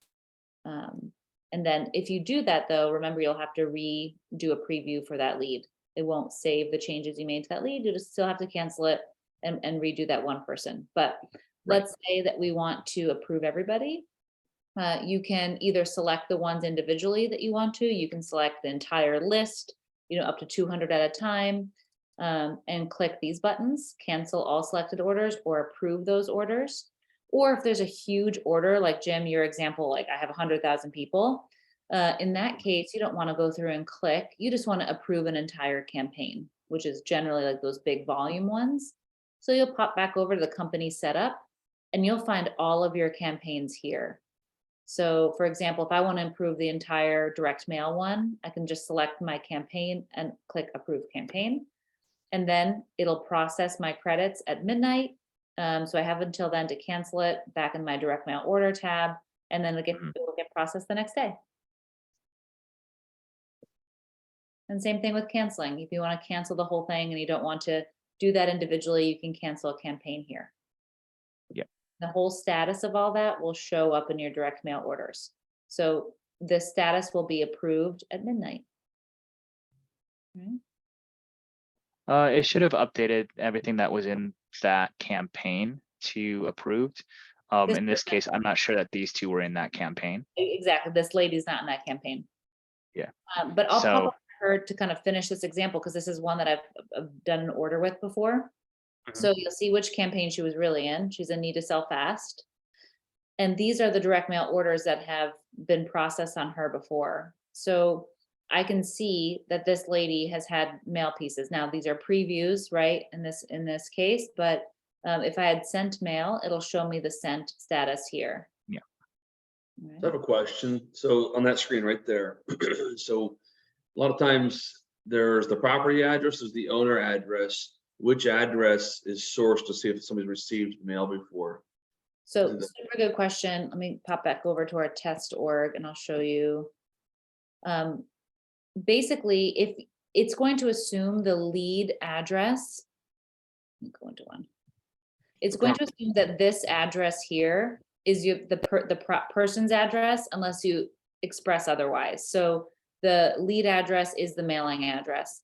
And then if you do that though, remember you'll have to redo a preview for that lead. It won't save the changes you made to that lead. You just still have to cancel it and redo that one person. But let's say that we want to approve everybody. You can either select the ones individually that you want to. You can select the entire list, up to 200 at a time, and click these buttons, cancel all selected orders or approve those orders. Or if there's a huge order, like Jim, your example, like I have 100,000 people, in that case, you don't want to go through and click. You just want to approve an entire campaign, which is generally like those big volume ones. So you'll pop back over to the company setup and you'll find all of your campaigns here. So for example, if I want to improve the entire direct mail one, I can just select my campaign and click approve campaign. And then it'll process my credits at midnight. So I have until then to cancel it back in my direct mail order tab, and then it will get processed the next day. And same thing with canceling. If you want to cancel the whole thing and you don't want to do that individually, you can cancel a campaign here. The whole status of all that will show up in your direct mail orders. So the status will be approved at midnight. Right? It should have updated everything that was in that campaign to approved. This In this person- case, I'm not sure that these two were in that campaign. Exactly. This lady's not in that campaign. Yeah. But I'll So- pop her to kind of finish this example because this is one that I've done an order with before. So you'll see which campaign she was really in. She's in Need to Sell Fast. And these are the direct mail orders that have been processed on her before. So I can see that this lady has had mail pieces. Now, these are previews, right, in this case, but if I had sent mail, it'll show me the sent status here. Yeah. Right. I have a question. So on that screen right there, so a lot of times there's the property address, there's the owner address. Which address is sourced to see if somebody's received mail before? So Is it- super good question. Let me pop back over to our test org and I'll show you. Basically, if it's going to assume the lead address, let me go into one. It's going to assume that this address here is the person's address unless you express otherwise. So the lead address is the mailing address.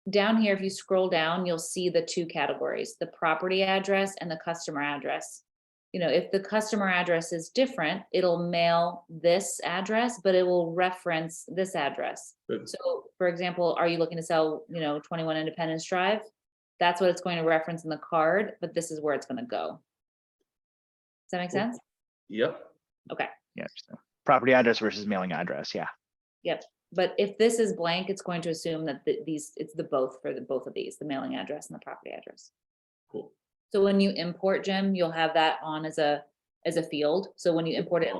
Down here, if you scroll down, you'll see the two categories, the property address and the customer address. You know, if the customer address is different, it'll mail this address, but it will reference this address. Good. So for example, are you looking to sell, 21 Independence Drive? That's what it's going to reference in the card, but this is where it's going to go. Does that make sense? Yep. Okay. Yeah. So property address versus mailing address. Yeah. Yep. But if this is blank, it's going to assume that it's the both for both of these, the mailing address and the property address. Cool. So when you import, Jim, you'll have that on as a field. So when you import it,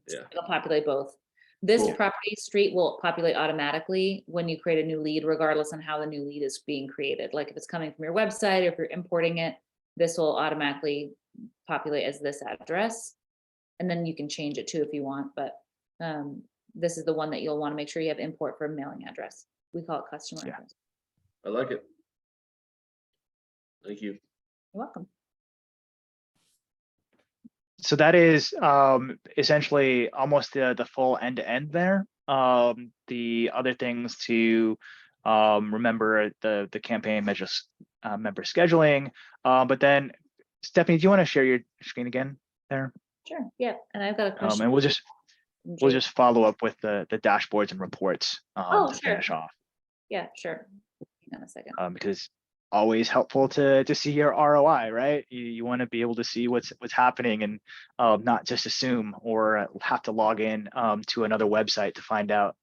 Yeah. it'll populate both. This Cool. property street will populate automatically when you create a new lead, regardless on how the new lead is being created. Like if it's coming from your website, or if you're importing it, this will automatically populate as this address. And then you can change it too if you want, but this is the one that you'll want to make sure you have import for mailing address. We call it customer Yeah. address. I like it. Thank you. You're welcome. So that is essentially almost the full end to end there. The other things to remember, the campaign measures member scheduling, but then Stephanie, do you want to share your screen again there? Sure. Yeah. And I've got a question. And we'll just from Jake. follow up with the dashboards and reports Oh, to sure. finish off, Yeah, sure. Hang on a second. because always helpful to see your ROI, right? You want to be able to see what's happening and not just assume or have to log in to another website to find out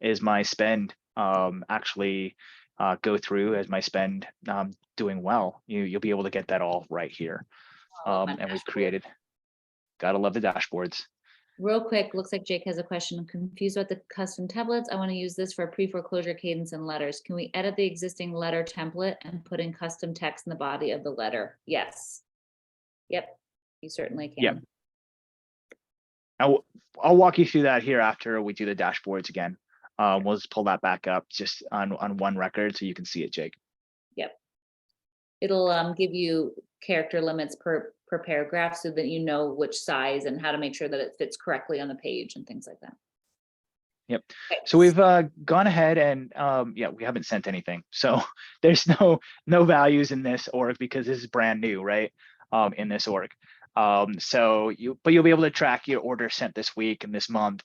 is my spend actually go through, as my spend doing well. You'll be able to get that all right here. Oh, my And we've dashboard. created, gotta love the dashboards. Real quick, looks like Jake has a question. I'm confused about the custom templates. I want to use this for pre-foreclosure cadence and letters. Can we edit the existing letter template and put in custom text in the body of the letter? Yes. Yep, you certainly can. Yep. I'll walk you through that here after we do the dashboards again. We'll just pull that back up just on one record so you can see it, Jake. Yep. It'll give you character limits per paragraph so that you know which size and how to make sure that it fits correctly on the page and things like that. Yep. Okay. So we've gone ahead and yeah, we haven't sent anything. So there's no values in this org because this is brand new, right? In this org. So you'll be able to track your orders sent this week and this month,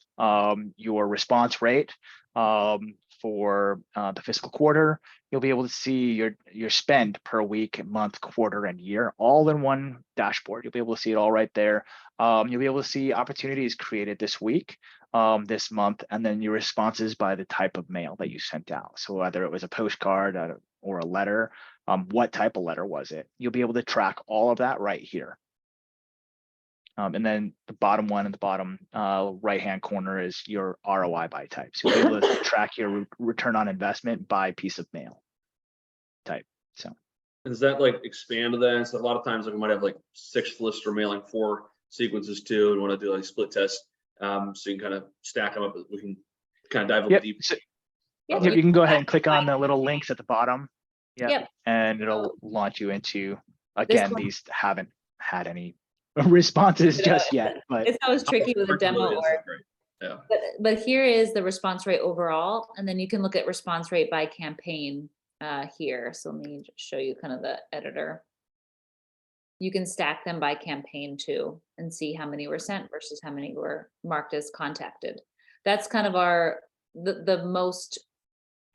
your response rate for the fiscal quarter. You'll be able to see your spend per week, month, quarter, and year, all in one dashboard. You'll be able to see it all right there. You'll be able to see opportunities created this week, this month, and then your responses by the type of mail that you sent out. So whether it was a postcard or a letter, what type of letter was it? You'll be able to track all of that right here. And then the bottom one in the bottom right-hand corner is your ROI by type. So you'll be able to track your return on investment by piece of mail type. So Does that like expand to that? So a lot of times like we might have like 6 lists or mailing 4 sequences too, and want to do like split test. So you can kind of stack them up. We can kind of dive a little yep. deep. So, Yep, you can go ahead and click on the little links at the bottom. Yep. And it'll launch you into, again, one- these haven't had any responses You know, just yet, but It's always tricky with a demo It's or, great. Yeah. but here is the response rate overall, and then you can look at response rate by campaign here. So let me just show you kind of the editor. You can stack them by campaign too and see how many were sent versus how many were marked as contacted. That's kind of the most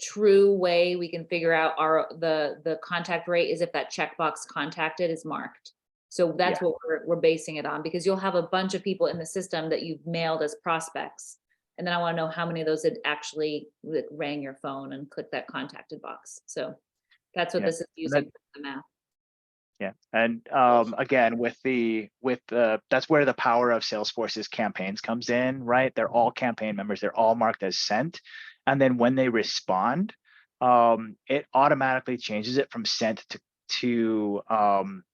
true way we can figure out the contact rate is if that checkbox contacted is marked. So that's what we're basing it on, because you'll have a bunch of people in the system that you've mailed as prospects. And then I want to know how many of those had actually rang your phone and clicked that contacted box. So that's what this is using for the math. Yeah, and again, that's where the power of Salesforce's campaigns comes in, right? They're all campaign members. They're all marked as sent. And then when they respond, it automatically changes it from sent to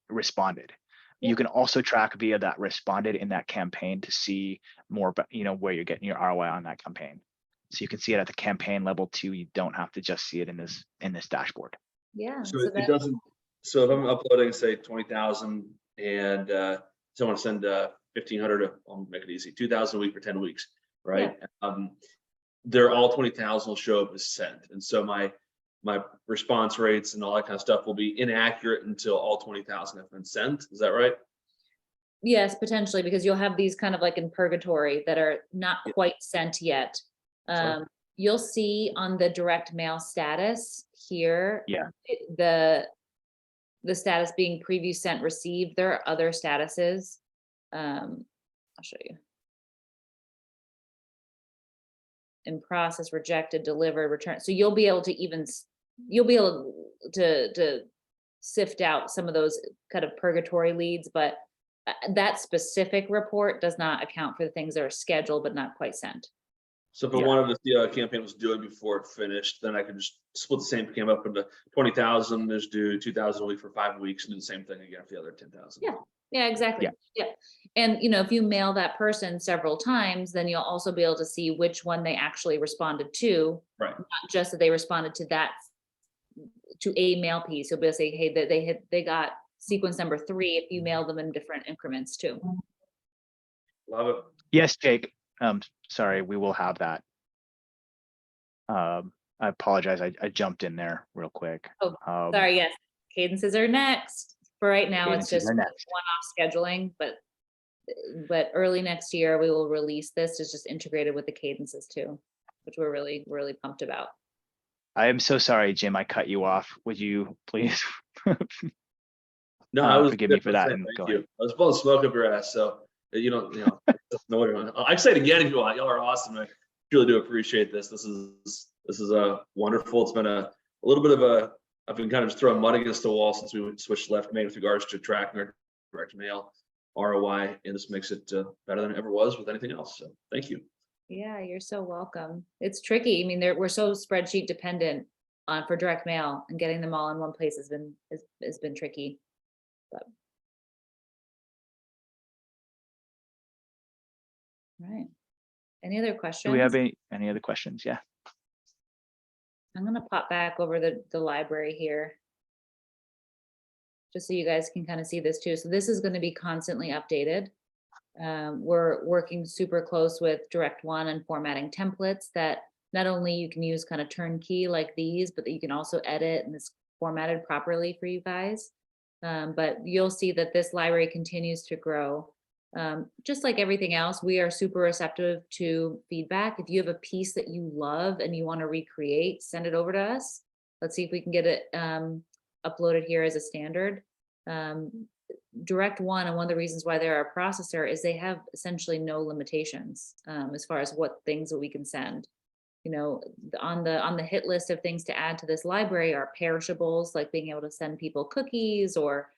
responded. You can also track via that responded in that campaign to see more about, where you're getting your ROI on that campaign. So you can see it at the campaign level too. You don't have to just see it in this dashboard. Yeah. So it doesn't. So if I'm uploading, say 20,000 and someone send 1,500, I'll make it easy, 2,000 a week for 10 weeks, right? Yeah. They're all 20,000 will show up as sent, and so my response rates and all that kind of stuff will be inaccurate until all 20,000 have been sent. Is that right? Yes, potentially, because you'll have these kind of like in purgatory that are not quite sent yet. Sure. You'll see on the direct mail status here, the status being preview sent received. There are other statuses. I'll show you. In process, rejected, delivered, returned. So you'll be able to sift out some of those kind of purgatory leads, but that specific report does not account for the things that are scheduled but not quite sent. So if I wanted to see how a campaign was doing before it finished, then I could just split the same campaign up into 20,000 is due 2,000 a week for 5 weeks and do the same thing again for the other 10,000. Yeah, exactly. Yeah. And if you mail that person several times, then you'll also be able to see which one they actually responded to. Right. Not just that they responded to a mail piece. You'll be able to say, hey, they got sequence number 3 if you mail them in different increments too. Love it. Yes, Jake. Sorry, we will have that. I apologize. I jumped in there real quick. Oh, sorry. Yes, cadences are next. For right now, it's just one-off scheduling, but early next year we will release this. It's just integrated with the cadences too, which we're really pumped about. I am so sorry, Jim. I cut you off. Would you please? No, I was forgive me for that. And thank go you. ahead. I was blowing smoke up your ass, so you don't. I say it again if you want. Y'all are awesome. I really do appreciate this. This is a wonderful. It's been a little bit of a. I've been kind of just throwing mud against the wall since we switched left main with regards to tracking our direct mail ROI, and this makes it better than it ever was with anything else. So thank you. Yeah, you're so welcome. It's tricky. I mean, we're so spreadsheet dependent for direct mail, and getting them all in one place has been tricky. But. Right. Any other questions? Do we have any other questions? Yeah. I'm going to pop back over the library here, just so you guys can kind of see this too. So this is going to be constantly updated. We're working super close with Direct One and formatting templates that not only you can use kind of turnkey like these, but that you can also edit and it's formatted properly for you guys. But you'll see that this library continues to grow. Just like everything else, we are super receptive to feedback. If you have a piece that you love and you want to recreate, send it over to us. Let's see if we can get it uploaded here as a standard. Direct One, and one of the reasons why they're our processor is they have essentially no limitations as far as what things that we can send. On the hit list of things to add to this library are perishables, like being able to send people cookies or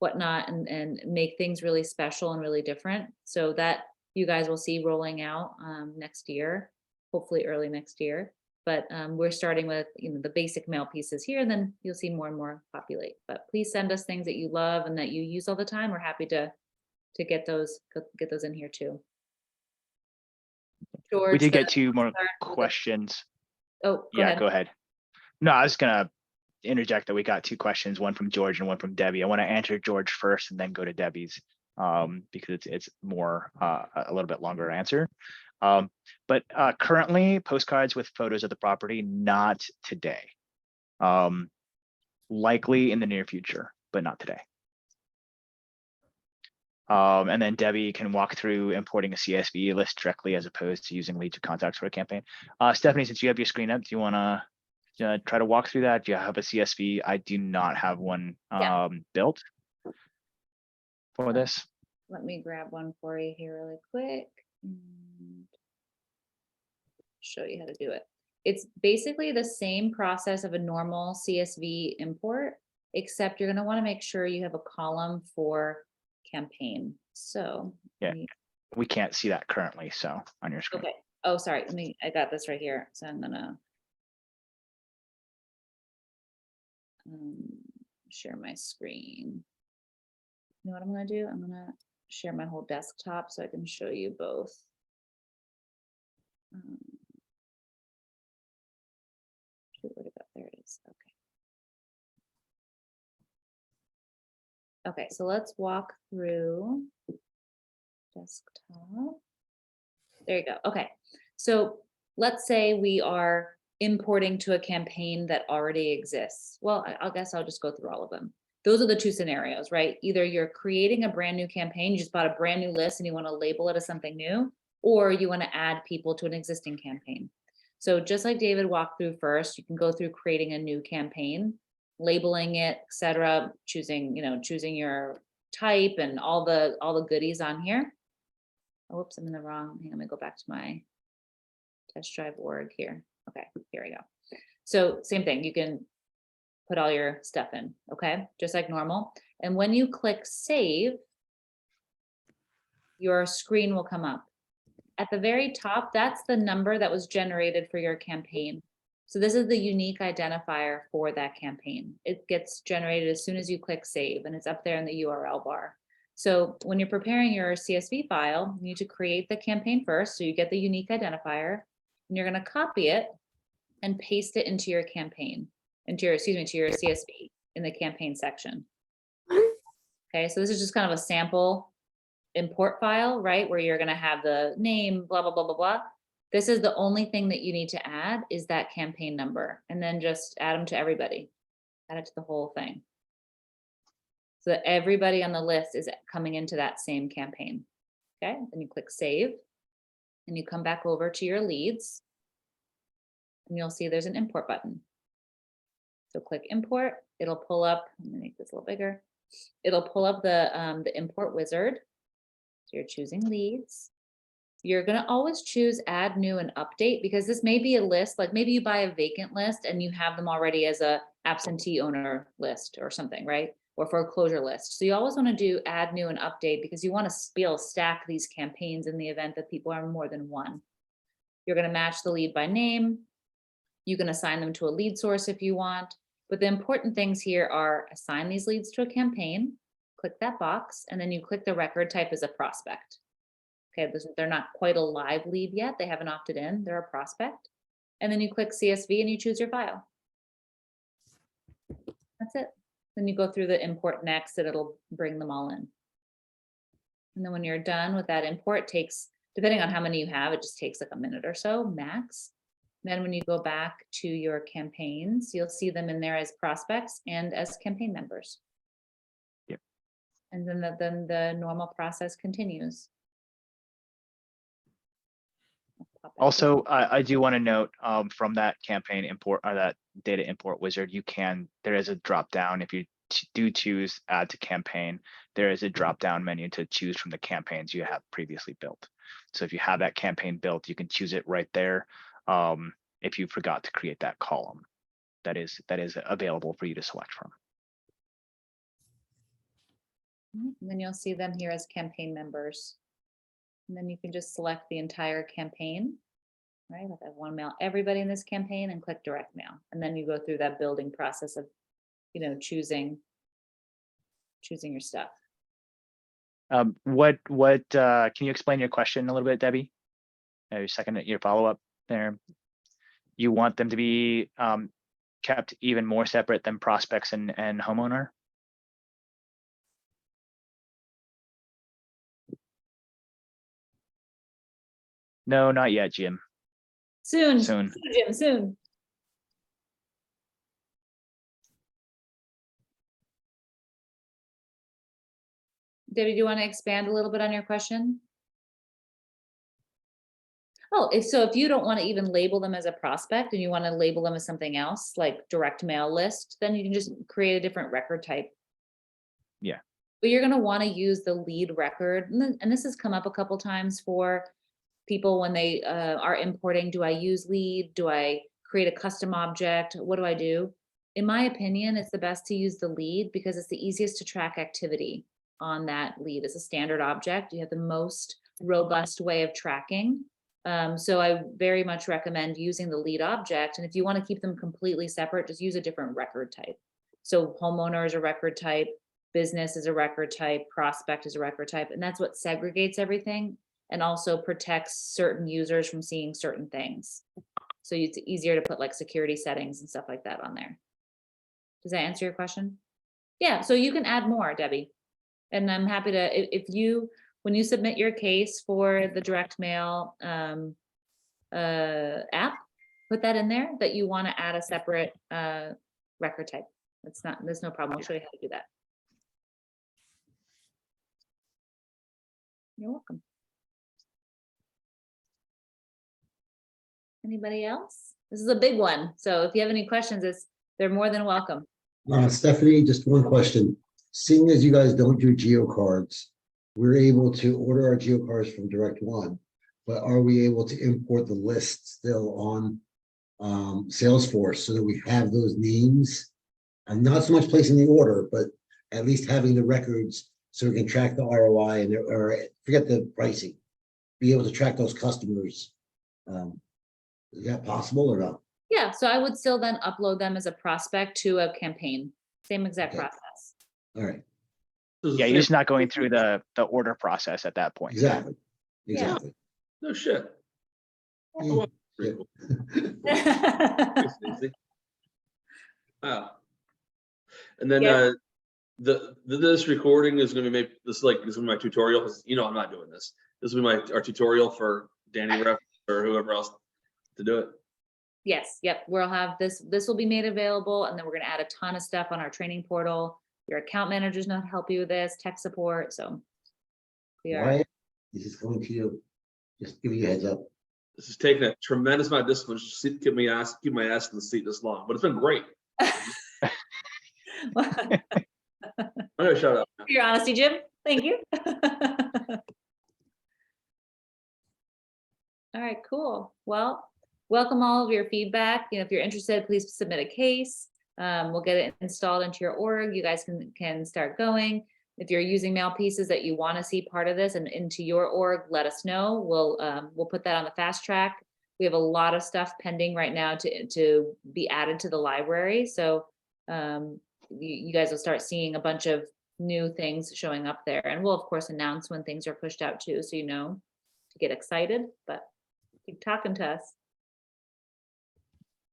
whatnot, and make things really special and really different. So that you guys will see rolling out next year, hopefully early next year. But we're starting with the basic mail pieces here, and then you'll see more and more populate. But please send us things that you love and that you use all the time. We're happy to get those in here too. George, we did get 2 more questions. Oh, go ahead. No, I was gonna interject that we got 2 questions, one from George and one from Debbie. I want to answer George first and then go to Debbie's because it's more a little bit longer answer. But currently, postcards with photos of the property, not today. Likely in the near future, but not today. And then Debbie can walk through importing a CSV list directly as opposed to using leads or contacts for a campaign. Stephanie, since you have your screen up, do you want to try to walk through that? Do you have a CSV? I do not have one built for this. Let me grab one for you here really quick and show you how to do it. It's basically the same process of a normal CSV import, except you're going to want to make sure you have a column for campaign. So yeah, we can't see that currently, so on your screen. Okay. Oh, sorry. I got this right here. So I'm gonna share my screen. You know what I'm gonna do? I'm gonna share my whole desktop so I can show you both. Shoot, where'd it go? There it is. Okay. Okay, so let's walk through desktop. There you go. Okay, so let's say we are importing to a campaign that already exists. Well, I guess I'll just go through all of them. Those are the 2 scenarios, right? Either you're creating a brand new campaign, you just bought a brand new list and you want to label it as something new, or you want to add people to an existing campaign. So just like David walked through first, you can go through creating a new campaign, labeling it, etc., choosing your type and all the goodies on here. Oh, whoops, I'm in the wrong. Hang on, let me go back to my test drive org here. Okay, here we go. So same thing, you can put all your stuff in, okay, just like normal. And when you click save, your screen will come up. At the very top, that's the number that was generated for your campaign. So this is the unique identifier for that campaign. It gets generated as soon as you click save, and it's up there in the URL bar. So when you're preparing your CSV file, you need to create the campaign first, so you get the unique identifier, and you're going to copy it and paste it into your campaign, to your CSV in the campaign section. Okay, so this is just kind of a sample import file, right? Where you're going to have the name, blah, blah, blah, blah, blah. This is the only thing that you need to add is that campaign number, and then just add them to everybody. Add it to the whole thing. So that everybody on the list is coming into that same campaign. Okay, then you click save, and you come back over to your leads, and you'll see there's an import button. So click import, it'll pull up, let me make this a little bigger. It'll pull up the import wizard. So you're choosing leads. You're going to always choose add new and update, because this may be a list, like maybe you buy a vacant list and you have them already as a absentee owner list or something, right? Or foreclosure list. So you always want to do add new and update, because you want to be able to stack these campaigns in the event that people are more than one. You're going to match the lead by name. You can assign them to a lead source if you want. But the important things here are assign these leads to a campaign, click that box, and then you click the record type as a prospect. Okay, they're not quite a live lead yet. They haven't opted in. They're a prospect. And then you click CSV and you choose your file. That's it. Then you go through the import next, and it'll bring them all in. And then when you're done with that import, takes, depending on how many you have, it just takes like a minute or so max. Then when you go back to your campaigns, you'll see them in there as prospects and as campaign members. Yep. And then the normal process continues. Also, I do want to note from that campaign import or that data import wizard, there is a drop down. If you do choose add to campaign, there is a drop down menu to choose from the campaigns you have previously built. So if you have that campaign built, you can choose it right there. If you forgot to create that column, that is available for you to select from. And then you'll see them here as campaign members. And then you can just select the entire campaign, right? If I want to mail everybody in this campaign, and click direct mail. And then you go through that building process of, choosing your stuff. Can you explain your question a little bit, Debbie? Your follow-up there. You want them to be kept even more separate than prospects and homeowner? No, not yet, Jim. Soon, Soon. Jim, soon. Debbie, do you want to expand a little bit on your question? Oh, if you don't want to even label them as a prospect and you want to label them as something else, like direct mail list, then you can just create a different record type. Yeah. But you're going to want to use the lead record. And this has come up a couple times for people when they are importing. Do I use lead? Do I create a custom object? What do I do? In my opinion, it's the best to use the lead because it's the easiest to track activity on that lead. It's a standard object. You have the most robust way of tracking. So I very much recommend using the lead object. And if you want to keep them completely separate, just use a different record type. So homeowner is a record type, business is a record type, prospect is a record type, and that's what segregates everything and also protects certain users from seeing certain things. So it's easier to put like security settings and stuff like that on there. Does that answer your question? Yeah, so you can add more, Debbie. And I'm happy to, when you submit your case for the direct mail app, put that in there that you want to add a separate record type. There's no problem. I'll show you how to do that. You're welcome. Anybody else? This is a big one. So if you have any questions, they're more than welcome. Stephanie, just one question. Seeing as you guys don't do geocards, we're able to order our geocards from Direct One, but are we able to import the list still on Salesforce so that we have those names? And not so much placing the order, but at least having the records so we can track the ROI and or forget the pricing, be able to track those customers. Is that possible or not? Yeah, so I would still then upload them as a prospect to a campaign. Same exact Okay. process. All right. Yeah, you're just not going through the order process at that point. Exactly. Yeah. Exactly. No shit. Yeah. Oh, pretty cool. Easy. Wow. And then Yeah. this recording is going to be made. This is gonna be my tutorial. You know, I'm not doing this. This will be our tutorial for Danny Ref or whoever else to do it. Yes, yep, we'll have this will be made available, and then we're going to add a ton of stuff on our training portal. Your account managers know how to help you with this, tech support. So we are. Why? This is coming to you. Just give you a heads up. This is taking a tremendous amount of discipline to keep my ass in the seat this long, but it's been great. I'm gonna shut up now. For your honesty, Jim. Thank you. All right, cool. Well, welcome all of your feedback. If you're interested, please submit a case. We'll get it installed into your org. You guys can start going. If you're using mail pieces that you want to see part of this and into your org, let us know. We'll put that on the fast track. We have a lot of stuff pending right now to be added to the library. So you guys will start seeing a bunch of new things showing up there. And we'll of course announce when things are pushed out too, so you know to get excited, but keep talking to us.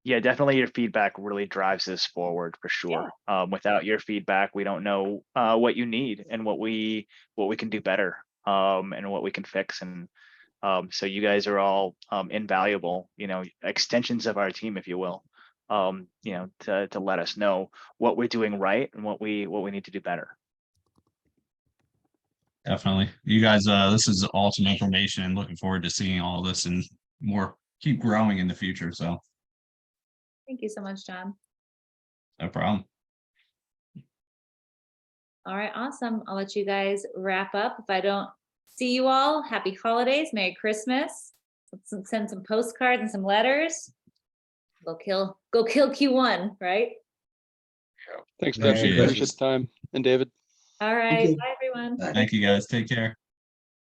Yeah, definitely your feedback really drives this forward for sure. Without your feedback, we don't know what you need and what we can do better and what we can fix. And so you guys are all invaluable, extensions of our team, if you will, to let us know what we're doing right and what we need to do better. Definitely. You guys, this is awesome information and looking forward to seeing all this and more keep growing in the future. So Thank you so much, John. no problem. All right, awesome. I'll let you guys wrap up. If I don't see you all, happy holidays, Merry Christmas. Let's send some postcards and some letters. Go kill Q1, right? Thanks, Merry Stephanie. Christmas. Appreciate the time. And David. All right, you. bye everyone. Bye. Thank you guys. Take care.